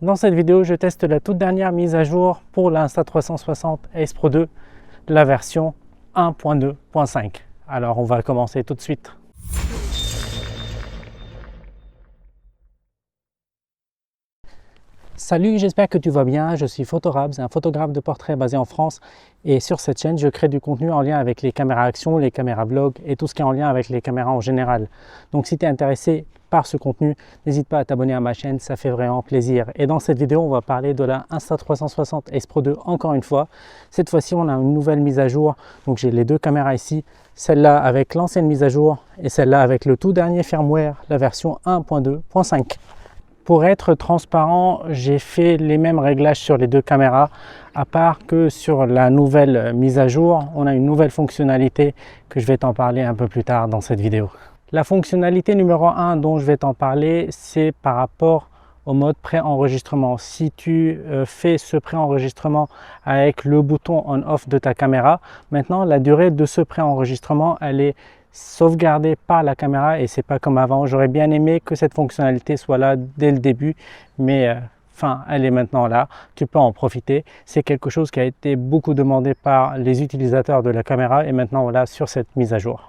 Dans cette vidéo, je teste la toute dernière mise à jour pour l'Insta360 Ace Pro 2, la version 1.2.5. Alors on va commencer tout de suite. Salut, j'espère que tu vas bien. Je suis Photograbs, un photographe de portrait basé en France. Et sur cette chaîne, je crée du contenu en lien avec les caméras action, les caméras vlog et tout ce qui est en lien avec les caméras en général. Donc si tu es intéressé par ce contenu, n'hésite pas à t'abonner à ma chaîne, ça fait vraiment plaisir. Et dans cette vidéo, on va parler de la Insta360 Ace Pro 2 encore une fois. Cette fois-ci, on a une nouvelle mise à jour. Donc j'ai les deux caméras ici, celle-là avec l'ancienne mise à jour et celle-là avec le tout dernier firmware, la version 1.2.5. Pour être transparent, j'ai fait les mêmes réglages sur les deux caméras, à part que sur la nouvelle mise à jour, on a une nouvelle fonctionnalité que je vais t'en parler un peu plus tard dans cette vidéo. La fonctionnalité numéro 1 dont je vais t'en parler, c'est par rapport au mode pré-enregistrement. Si tu fais ce pré-enregistrement avec le bouton on-off de ta caméra, maintenant la durée de ce pré-enregistrement, elle est sauvegardée par la caméra et c'est pas comme avant. J'aurais bien aimé que cette fonctionnalité soit là dès le début, mais elle est maintenant là, tu peux en profiter. C'est quelque chose qui a été beaucoup demandé par les utilisateurs de la caméra et maintenant on l'a sur cette mise à jour.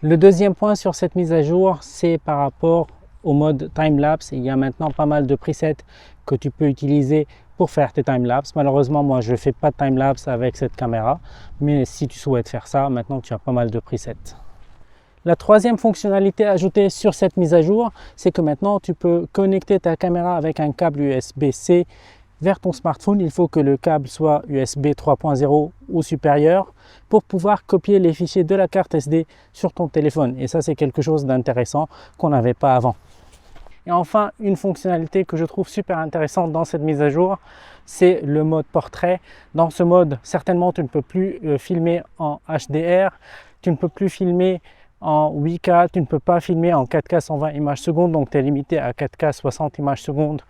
Le deuxième point sur cette mise à jour, c'est par rapport au mode time-lapse. Il y a maintenant pas mal de presets que tu peux utiliser pour faire tes time-lapse. Malheureusement, moi, je ne fais pas de time-lapse avec cette caméra, mais si tu souhaites faire ça, maintenant tu as pas mal de presets. La troisième fonctionnalité ajoutée sur cette mise à jour, c'est que maintenant tu peux connecter ta caméra avec un câble USB-C vers ton smartphone. Il faut que le câble soit USB 3.0 ou supérieur pour pouvoir copier les fichiers de la carte SD sur ton téléphone. Et ça, c'est quelque chose d'intéressant qu'on n'avait pas avant. Et enfin, une fonctionnalité que je trouve super intéressante dans cette mise à jour, c'est le mode portrait. Dans ce mode, certainement, tu ne peux plus filmer en HDR, tu ne peux plus filmer en 8K, tu ne peux pas filmer en 4K 120 images secondes, donc tu es limité à 4K 60 images secondes.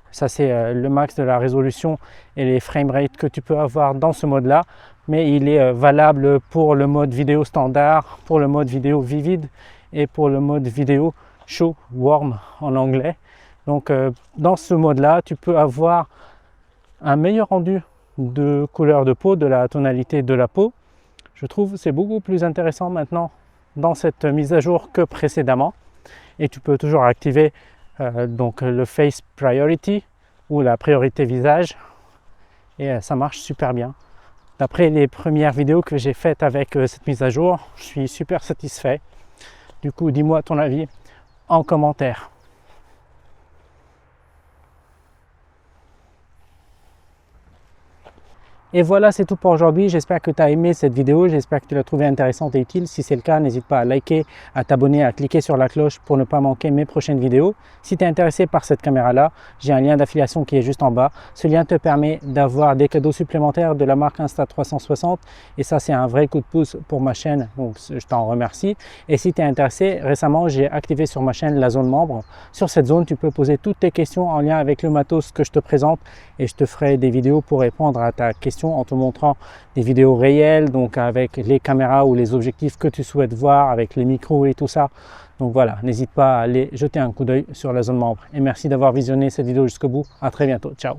Ça, c'est le max de la résolution et les framerate que tu peux avoir dans ce mode-là. Mais il est valable pour le mode vidéo standard, pour le mode vidéo vivid et pour le mode vidéo show warm en anglais. Donc dans ce mode-là, tu peux avoir un meilleur rendu de couleur de peau, de la tonalité de la peau. Je trouve que c'est beaucoup plus intéressant maintenant dans cette mise à jour que précédemment. Et tu peux toujours activer donc le Face Priority ou la priorité visage et ça marche super bien. D'après les premières vidéos que j'ai faites avec cette mise à jour, je suis super satisfait. Du coup, dis-moi ton avis en commentaire. Et voilà, c'est tout pour aujourd'hui. J'espère que tu as aimé cette vidéo. J'espère que tu l'as trouvée intéressante et utile. Si c'est le cas, n'hésite pas à liker, à t'abonner, à cliquer sur la cloche pour ne pas manquer mes prochaines vidéos. Si tu es intéressé par cette caméra-là, j'ai un lien d'affiliation qui est juste en bas. Ce lien te permet d'avoir des cadeaux supplémentaires de la marque Insta360. Et ça, c'est un vrai coup de pouce pour ma chaîne. Donc, je t'en remercie. Et si tu es intéressé, récemment, j'ai activé sur ma chaîne la zone membre. Sur cette zone, tu peux poser toutes tes questions en lien avec le matos que je te présente. Et je te ferai des vidéos pour répondre à ta question en te montrant des vidéos réelles, donc avec les caméras ou les objectifs que tu souhaites voir, avec les micros et tout ça. Donc voilà, n'hésite pas à aller jeter un coup d'œil sur la zone membre. Et merci d'avoir visionné cette vidéo jusqu'au bout. À très bientôt. Ciao.